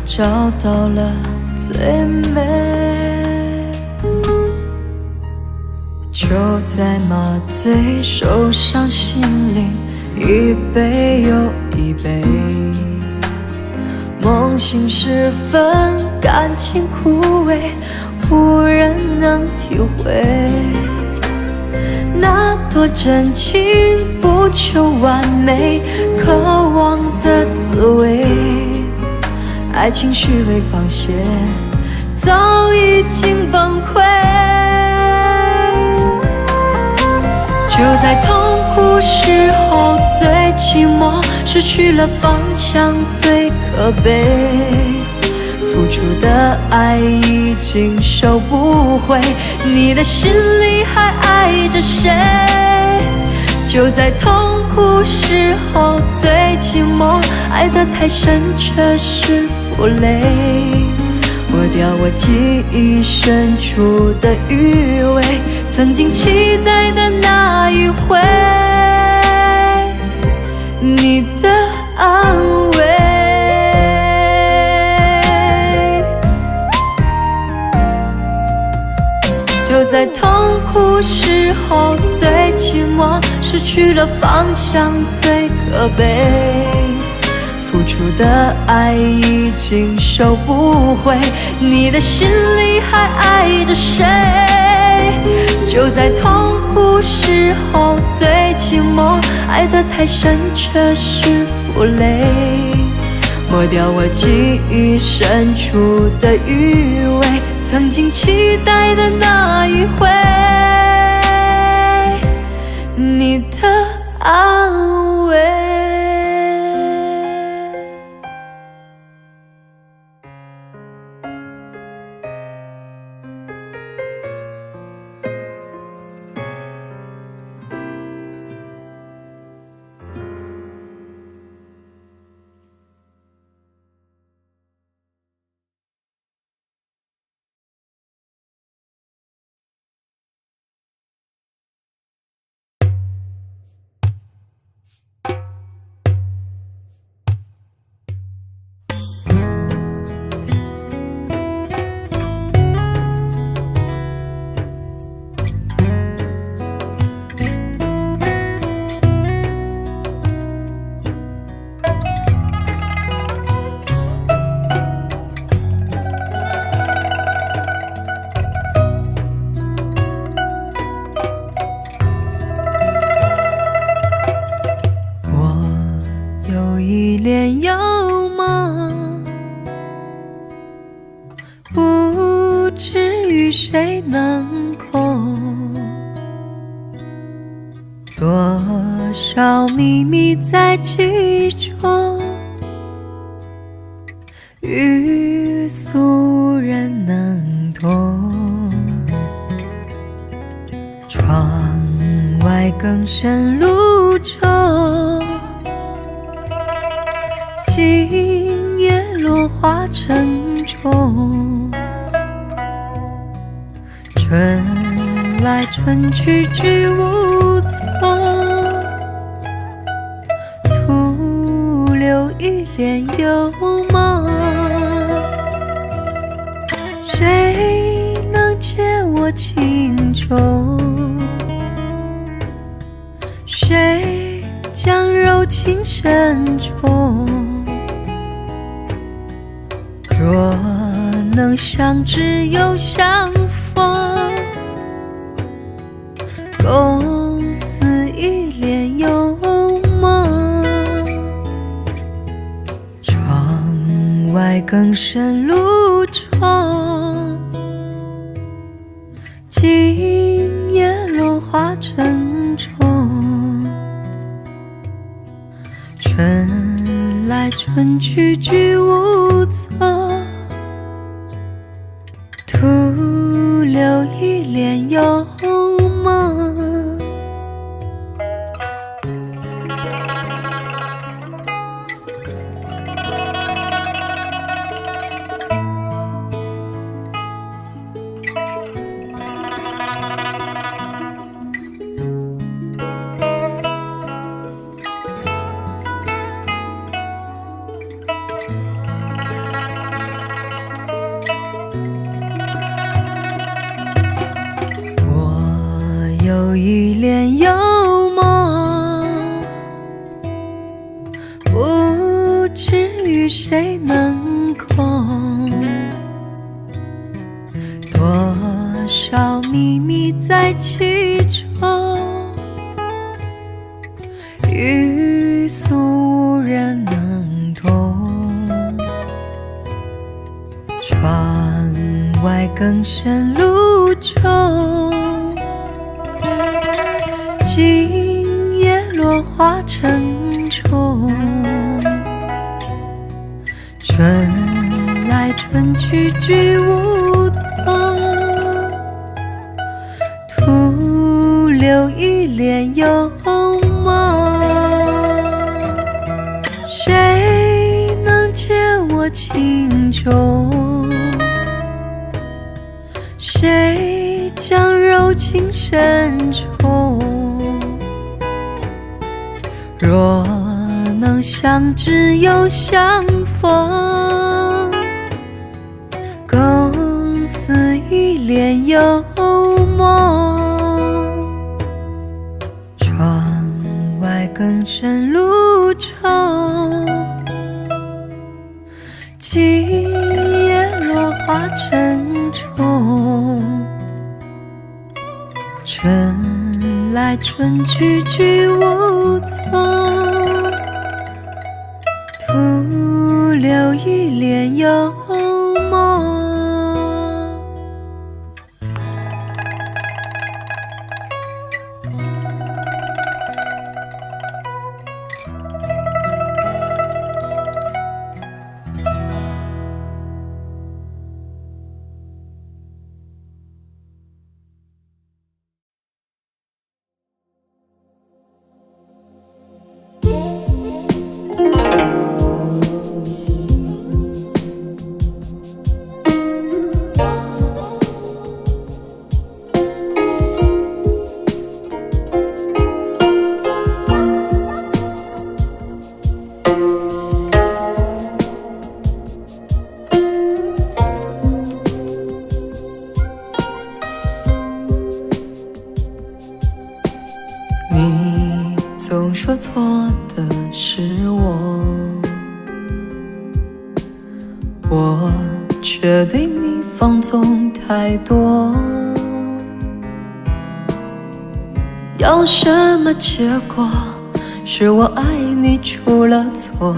找到了最美。就在麻醉受伤心灵，一杯又一杯，梦醒时分，感情枯萎，无人能体会。那多真情，不求完美，渴望的滋味，爱情虚伪放线，早已经崩溃。就在痛苦时候最寂寞，失去了方向最可悲，付出的爱已经收不回，你的心里还爱着谁？就在痛苦时候最寂寞，爱得太深却是负累，抹掉我记忆深处的余味，曾经期待的那一回，你的安慰。就在痛苦时候最寂寞，失去了方向最可悲，付出的爱已经收不回，你的心里还爱着谁？就在痛苦时候最寂寞，爱得太深却是负累，抹掉我记忆深处的余味，曾经期待的那一回，你的安慰。一脸妖芒，不知与谁能空，多少秘密在其中，与俗人能同。窗外更深露重，今夜落花成虫，春来春去去无踪，徒留一脸幽梦。谁能解我情手，谁将柔情深重？若能相知又相逢，共似一帘幽梦。窗外更深露重，今夜落花成虫。春来春去居无踪，徒留一帘幽梦。有一帘幽梦，不知与谁能空。多少秘密在其中，欲诉无人能懂。窗外更深露重，今夜落花成虫。春来春去居无踪，徒留一帘幽梦。谁能解我情衷？谁将柔情深重？若能相知又相逢，共似一帘幽梦。窗外更深露重，今夜落花成虫。春来春去居无踪，徒留一帘幽梦。你总说错的是我却对你放纵太多。要什么结果？是我爱你出了错，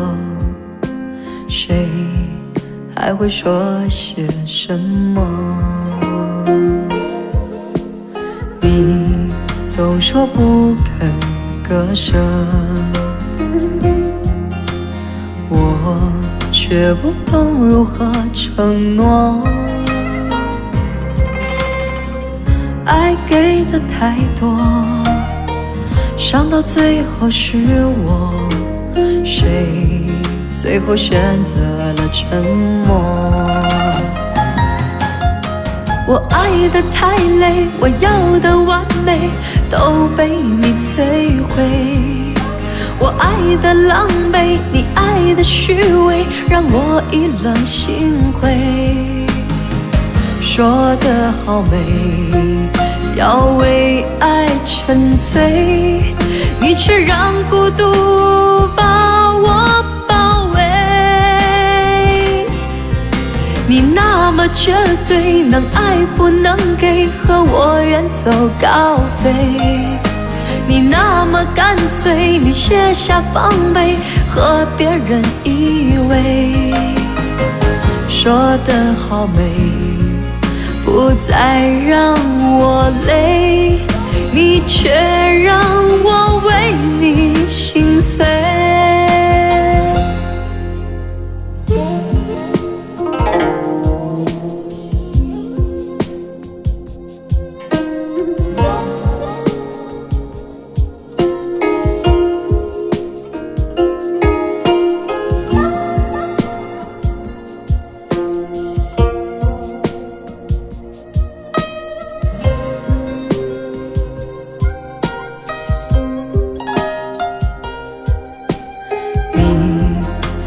谁还会说些什么？你总说不肯割舍，我却不懂如何承诺。爱给的太多，伤到最后是我，谁最后选择了沉默？我爱得太累，我要的完美都被你摧毁。我爱的狼狈，你爱的虚伪，让我意冷心灰。说得好美，要为爱沉醉，你却让孤独把我包围。你那么绝对，能爱不能给，和我远走高飞。你那么干脆，你卸下防备，和别人依偎。说得好美，不再让我累，你却让我为你心碎。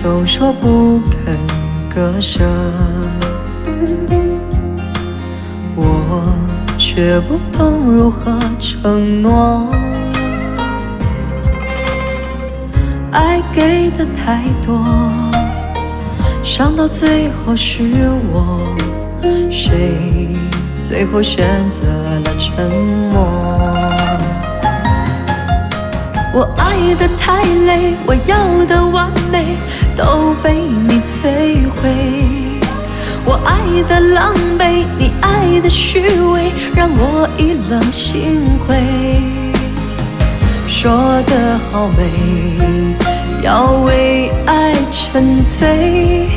总说不肯割舍，我却不懂如何承诺。爱给的太多，伤到最后是我，谁最后选择了沉默？我爱得太累，我要的完美都被你摧毁。我爱的狼狈，你爱的虚伪，让我意冷心灰。说得好美，要为爱沉醉，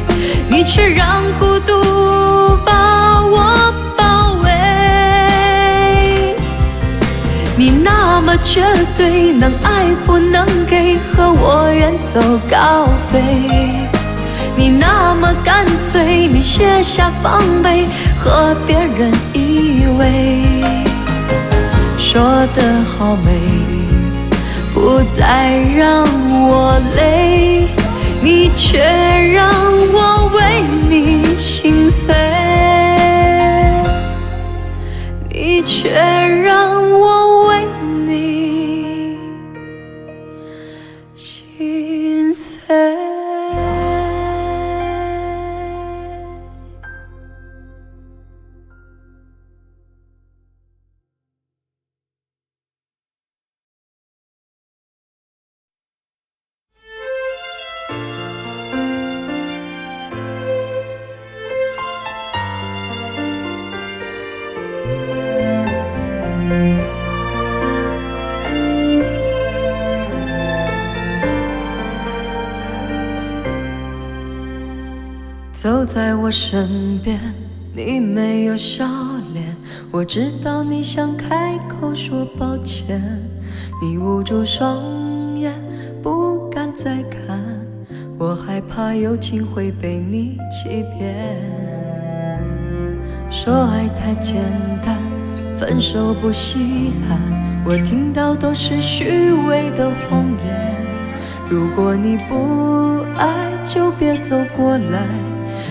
你却让孤独把我包围。你那么绝对，能爱不能给，和我远走高飞。你那么干脆，你卸下防备，和别人依偎。说得好美，不再让我累，你却让我为你心碎，你却让我为你心碎。走在我身边，你没有笑脸，我知道你想开口说抱歉，你捂住双眼，不敢再看，我害怕友情会被你欺骗。说爱太简单，分手不稀罕，我听到都是虚伪的谎言。如果你不爱，就别走过来，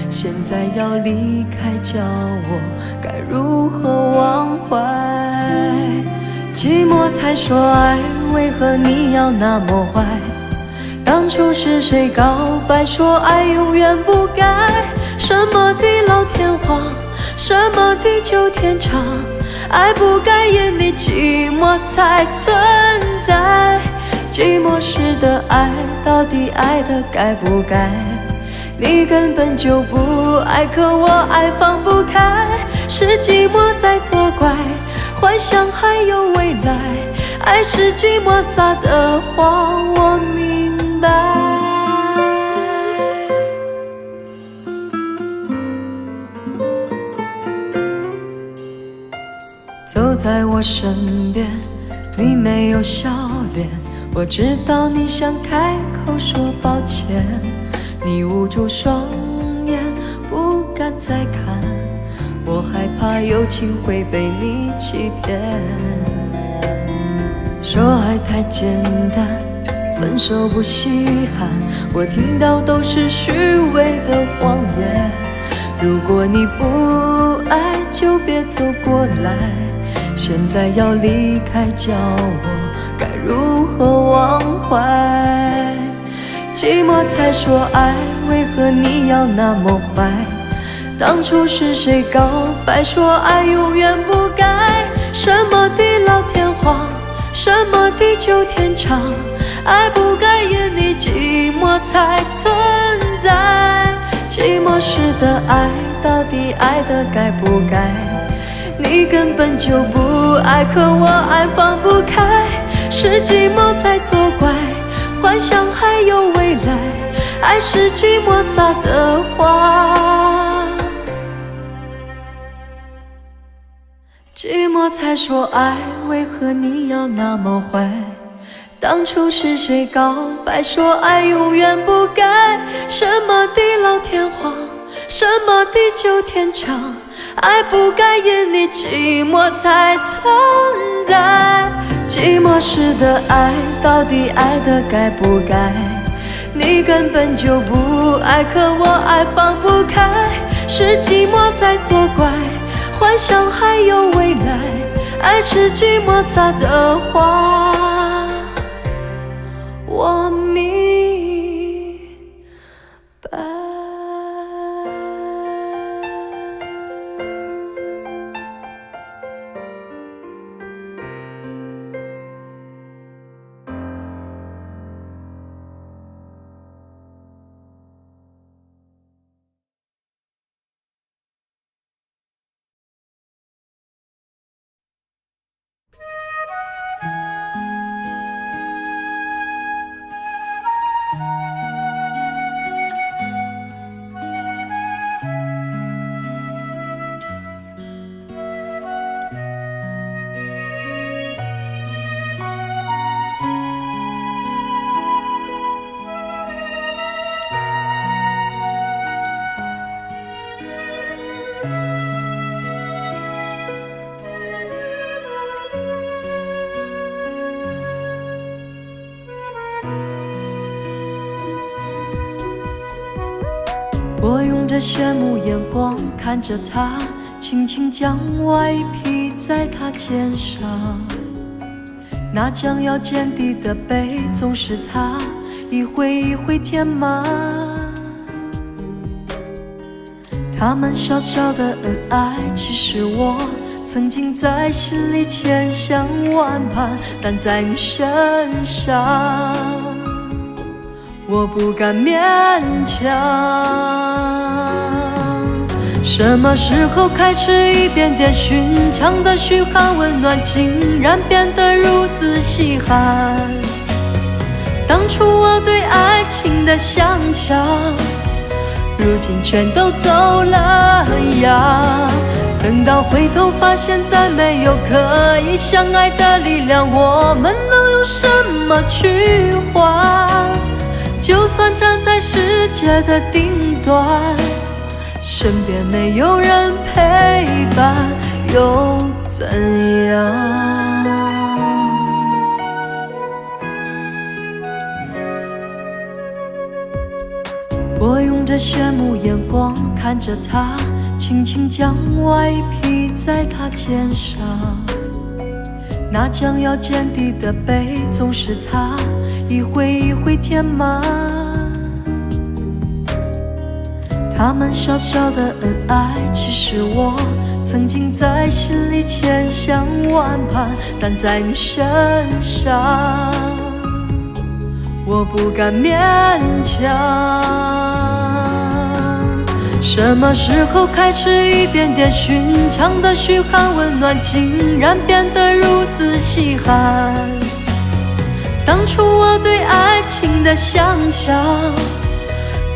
现在要离开，叫我该如何忘怀？寂寞才说爱，为何你要那么坏？当初是谁告白说爱永远不改？什么地老天荒，什么地久天长，爱不该眼里寂寞才存在。寂寞时的爱，到底爱的该不该？你根本就不爱，可我爱放不开，是寂寞在作怪，幻想还有未来，爱是寂寞撒的谎，我明白。走在我身边，你没有笑脸，我知道你想开口说抱歉，你捂住双眼，不敢再看，我害怕友情会被你欺骗。说爱太简单，分手不稀罕，我听到都是虚伪的谎言。如果你不爱，就别走过来，现在要离开，叫我该如何忘怀？寂寞才说爱，为何你要那么坏？当初是谁告白说爱永远不改？什么地老天荒，什么地久天长？爱不该因你寂寞才存在。寂寞时的爱，到底爱的该不该？你根本就不爱，可我爱放不开。是寂寞在作怪，幻想还有未来，爱是寂寞撒的花。寂寞才说爱，为何你要那么坏？当初是谁告白说爱永远不改？什么地老天荒，什么地久天长？爱不该因你寂寞才存在。寂寞时的爱，到底爱的该不该？你根本就不爱，可我爱放不开。是寂寞在作怪，幻想还有未来，爱是寂寞撒的花。我明白。我用着羡慕眼光看着他，轻轻将外衣披在他肩上。那将要见底的背，总是他一回一回填满。他们小小的恩爱，其实我曾经在心里千想万盼，但在你身上我不敢勉强。什么时候开始一点点寻常的嘘寒问暖，竟然变得如此稀罕？当初我对爱情的想象，如今全都走了样。等到回头发现再没有可以相爱的力量，我们能用什么去换？就算站在世界的顶端，身边没有人陪伴，又怎样？我用着羡慕眼光看着他，轻轻将外衣披在他肩上。那将要见底的背，总是他一回一回填满。他们小小的恩爱，其实我曾经在心里千想万盼，但在你身上我不敢勉强。什么时候开始一点点寻常的嘘寒问暖，竟然变得如此稀罕？当初我对爱情的想象，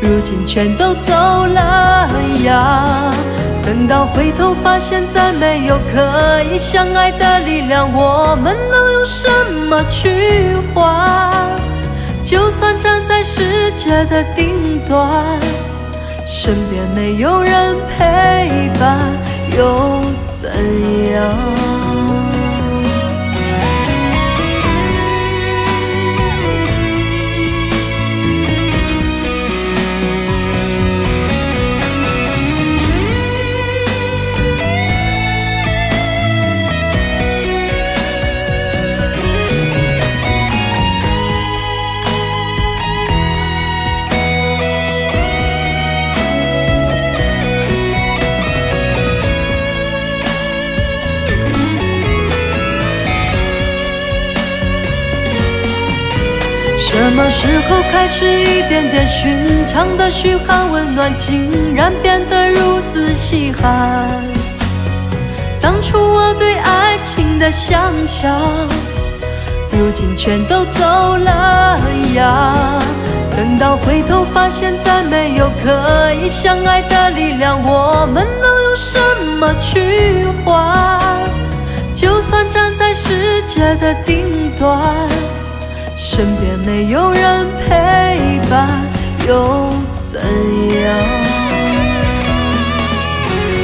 如今全都走了样。等到回头发现再没有可以相爱的力量，我们能用什么去换？就算站在世界的顶端，身边没有人陪伴，又怎样？么时候开始一点点寻常的嘘寒问暖竟然变得如此稀罕？当初我对爱情的想象，如今全都走了样。等到回头发现再没有可以相爱的力量，我们能用什么去换？就算站在世界的顶端，身边没有人陪伴又怎样？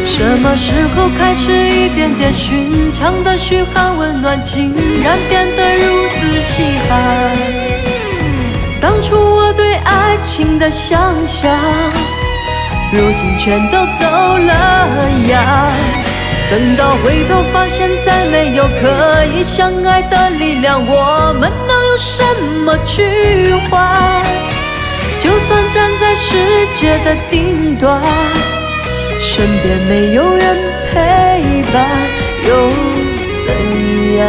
什么时候开始一点点寻常的嘘寒问暖竟然变得如此稀罕？当初我对爱情的想象，如今全都走了样。等到回头发现再没有可以相爱的力量，我们能用什么去换？就算站在世界的顶端，身边没有人陪伴又怎样？